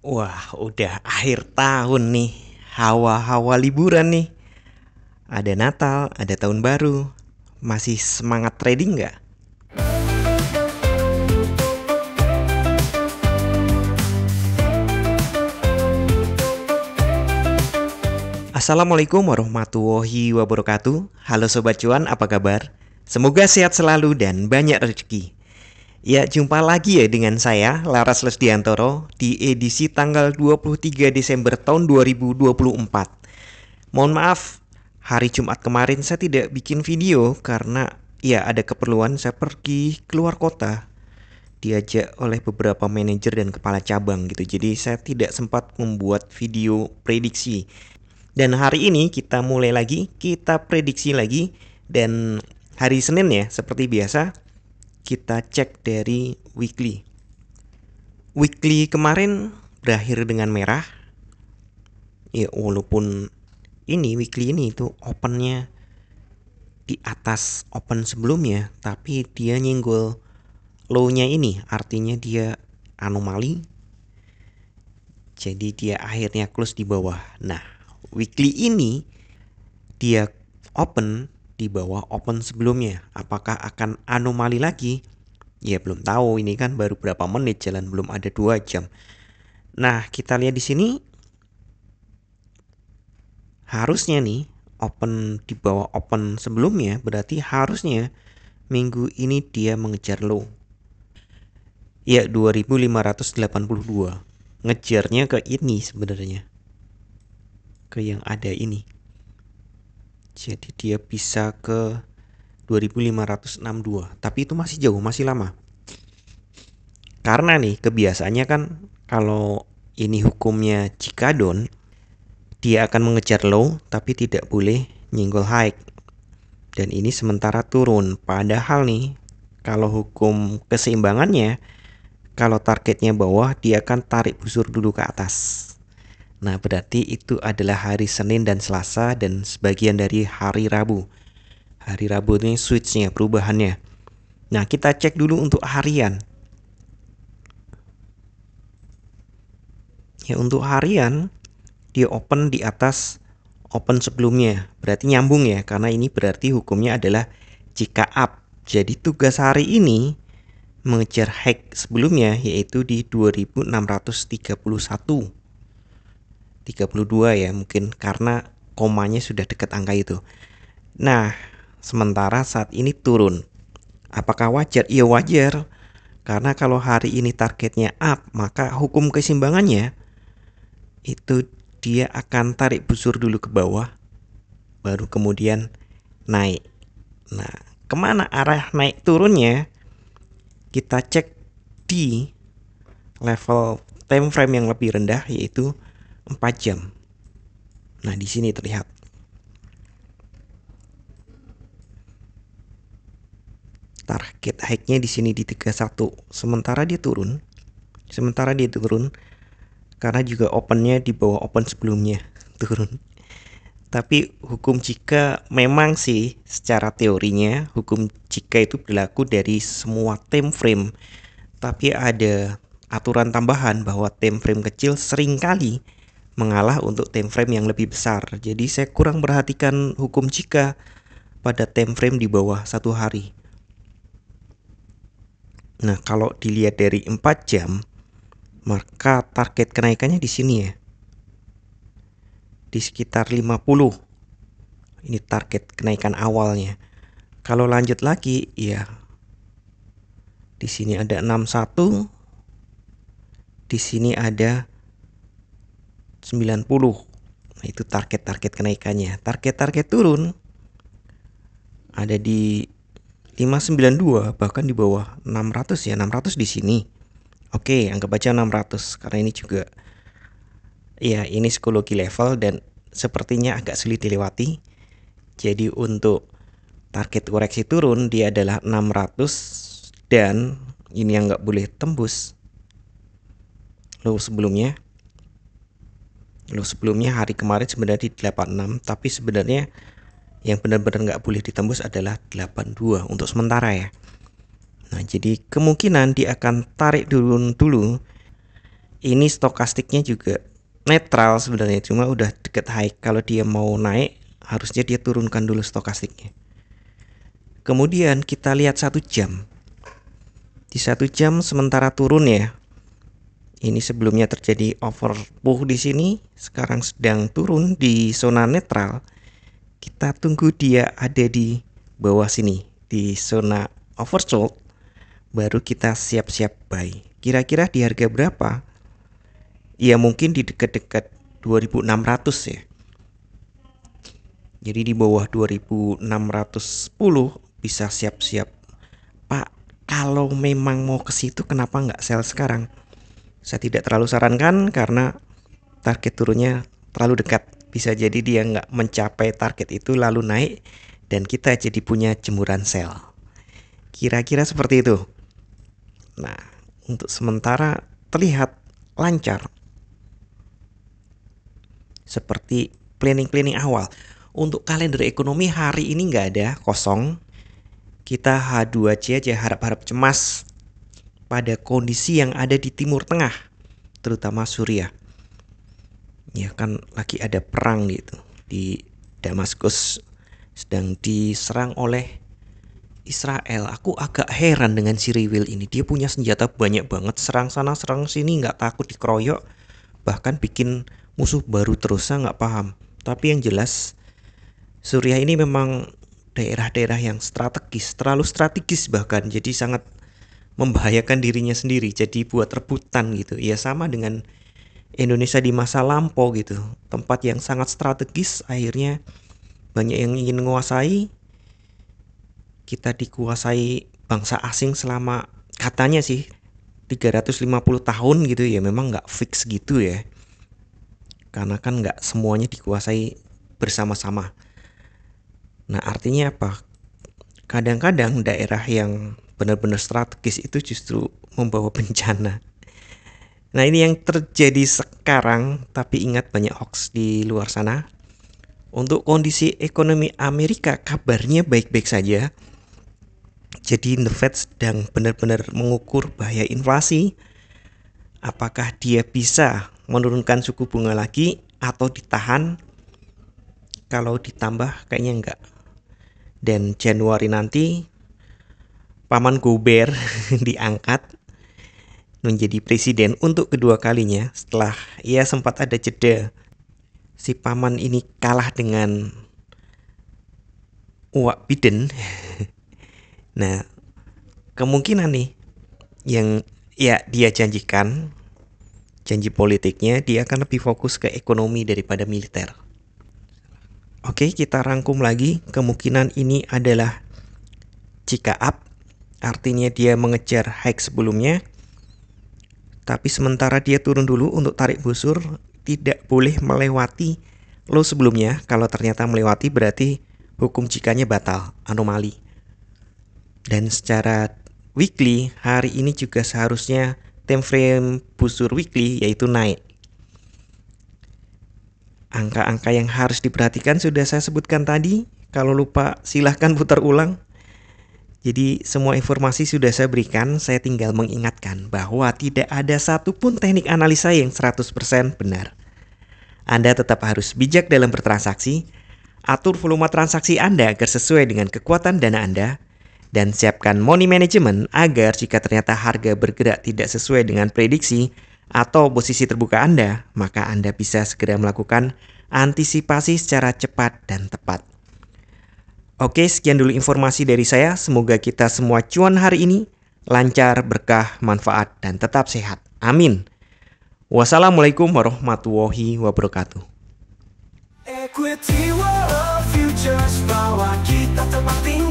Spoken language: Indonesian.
Wah, udah akhir tahun nih. Hawa-hawa liburan nih. Ada Natal, ada Tahun Baru. Masih semangat trading nggak? Assalamualaikum warahmatullahi wabarakatuh. Halo Sobat Cuan, apa kabar? Semoga sehat selalu dan banyak rezeki. Ya, jumpa lagi ya dengan saya, Laras Lesdiantoro, di edisi tanggal 23 Desember tahun 2024. Mohon maaf, hari Jumat kemarin saya tidak bikin video karena ya ada keperluan saya pergi keluar kota diajak oleh beberapa manajer dan kepala cabang gitu. Jadi saya tidak sempat membuat video prediksi. Dan hari ini kita mulai lagi, kita prediksi lagi dan hari Senin ya seperti biasa kita cek dari weekly. Weekly kemarin berakhir dengan merah. Ya walaupun ini weekly ini itu opennya di atas open sebelumnya, tapi dia nyenggol low-nya ini, artinya dia anomali. Jadi dia akhirnya close di bawah. Nah, weekly ini dia open di bawah open sebelumnya. Apakah akan anomali lagi? Ya belum tahu, ini kan baru berapa menit jalan, belum ada 2 jam. Nah, kita lihat di sini harusnya nih open di bawah open sebelumnya, berarti harusnya minggu ini dia mengejar low. Ya 2582. Ngejarnya ke ini sebenarnya. Ke yang ada ini. Jadi dia bisa ke 2562. Tapi itu masih jauh, masih lama. Karena nih kebiasaannya kan kalau ini hukumnya Chicadon, dia akan mengejar low tapi tidak boleh nyenggol high. Dan ini sementara turun. Padahal nih kalau hukum keseimbangannya, kalau targetnya bawah dia akan tarik busur dulu ke atas. Nah berarti itu adalah hari Senin dan Selasa dan sebagian dari hari Rabu. Hari Rabu ini switchnya, perubahannya. Nah kita cek dulu untuk harian. Ya untuk harian dia open di atas open sebelumnya. Berarti nyambung ya, karena ini berarti hukumnya adalah jika up. Jadi tugas hari ini mengejar high sebelumnya yaitu di 2631. 32 ya mungkin karena komanya sudah dekat angka itu. Nah, sementara saat ini turun. Apakah wajar? Iya wajar. Karena kalau hari ini targetnya up, maka hukum keseimbangannya itu dia akan tarik busur dulu ke bawah, baru kemudian naik. Nah, kemana arah naik turunnya? Kita cek di level time frame yang lebih rendah yaitu 4 jam. Nah, di sini terlihat. Target high-nya di sini di 31. Sementara dia turun karena juga opennya di bawah open sebelumnya turun. Tapi hukum jika memang sih secara teorinya hukum jika itu berlaku dari semua time frame. Tapi ada aturan tambahan bahwa time frame kecil seringkali mengalah untuk time frame yang lebih besar. Jadi saya kurang perhatikan hukum jika pada time frame di bawah 1 hari. Nah, kalau dilihat dari 4 jam, maka target kenaikannya di sini ya. Di sekitar 50. Ini target kenaikan awalnya. Kalau lanjut lagi, ya di sini ada 61. Di sini ada 90. Nah, itu target-target kenaikannya. Target-target turun ada di 592, bahkan di bawah 600 ya. 600 di sini. Oke, anggap aja 600 karena ini juga ya ini psikologi level dan sepertinya agak sulit dilewati. Jadi untuk target koreksi turun dia adalah 600 dan ini yang nggak boleh tembus low sebelumnya. Low sebelumnya hari kemarin sebenarnya di 86, tapi sebenarnya yang benar-benar nggak boleh ditembus adalah 82 untuk sementara ya. Nah jadi kemungkinan dia akan tarik turun dulu Ini stokastiknya juga netral sebenarnya, cuma udah deket high. Kalau dia mau naik, harusnya dia turunkan dulu stokastiknya. Kemudian kita lihat 1 jam. Di 1 jam sementara turun ya. Ini sebelumnya terjadi overbought di sini, sekarang sedang turun di zona netral. Kita tunggu dia ada di bawah sini, di zona oversold, baru kita siap-siap buy. Kira-kira di harga berapa? Ya mungkin di dekat-dekat 2600 ya. Jadi di bawah 2610 bisa siap-siap. Pak, kalau memang mau ke situ kenapa nggak sell sekarang? Saya tidak terlalu sarankan karena target turunnya terlalu dekat. Bisa jadi dia nggak mencapai target itu lalu naik dan kita jadi punya jemuran sell. Kira-kira seperti itu. Nah, untuk sementara terlihat lancar. Seperti planning-planning awal. Untuk kalender ekonomi hari ini nggak ada, kosong. Kita H2C aja, harap-harap cemas pada kondisi yang ada di Timur Tengah, terutama Suriah. Ya kan lagi ada perang gitu. Di Damaskus sedang diserang oleh Israel. Aku agak heran dengan si Riwil ini. Dia punya senjata banyak banget, serang sana serang sini, nggak takut dikeroyok, bahkan bikin musuh baru terus. Saya nggak paham. Tapi yang jelas Suriah ini memang daerah-daerah yang strategis, terlalu strategis bahkan, jadi sangat membahayakan dirinya sendiri, jadi buat rebutan gitu. Ya sama dengan Indonesia di masa lampau gitu, tempat yang sangat strategis, akhirnya banyak yang ingin menguasai. Kita dikuasai bangsa asing selama katanya sih 350 tahun gitu ya, memang nggak fix gitu ya, karena kan nggak semuanya dikuasai bersama-sama. Nah artinya apa? Kadang-kadang daerah yang benar-benar strategis itu justru membawa bencana. Nah ini yang terjadi sekarang, tapi ingat banyak hoax di luar sana. Untuk kondisi ekonomi Amerika kabarnya baik-baik saja. Jadi The Fed sedang benar-benar mengukur bahaya inflasi. Apakah dia bisa menurunkan suku bunga lagi atau ditahan? Kalau ditambah kayaknya enggak. Dan Januari nanti Paman Gober diangkat menjadi presiden untuk kedua kalinya setelah ia sempat ada jeda. Si Paman ini kalah dengan Uwak Biden. Nah, kemungkinan nih yang ya dia janjikan, janji politiknya, dia akan lebih fokus ke ekonomi daripada militer. Oke, kita rangkum lagi. Kemungkinan ini adalah jika up, artinya dia mengejar high sebelumnya. Tapi sementara dia turun dulu untuk tarik busur, tidak boleh melewati low sebelumnya. Kalau ternyata melewati berarti hukum jikanya batal, anomali. Dan secara weekly, hari ini juga seharusnya time frame busur weekly yaitu naik. Angka-angka yang harus diperhatikan sudah saya sebutkan tadi. Kalau lupa silahkan putar ulang. Jadi semua informasi sudah saya berikan. Saya tinggal mengingatkan bahwa tidak ada satupun teknik analisa yang 100% benar. Anda tetap harus bijak dalam bertransaksi. Atur volume transaksi Anda agar sesuai dengan kekuatan dana Anda. Dan siapkan money management agar jika ternyata harga bergerak tidak sesuai dengan prediksi atau posisi terbuka Anda, maka Anda bisa segera melakukan antisipasi secara cepat dan tepat. Oke, sekian dulu informasi dari saya. Semoga kita semua cuan hari ini lancar, berkah, manfaat, dan tetap sehat. Amin. Wassalamualaikum warahmatullahi wabarakatuh. Equity World Futures, bawa kita terbang tinggi.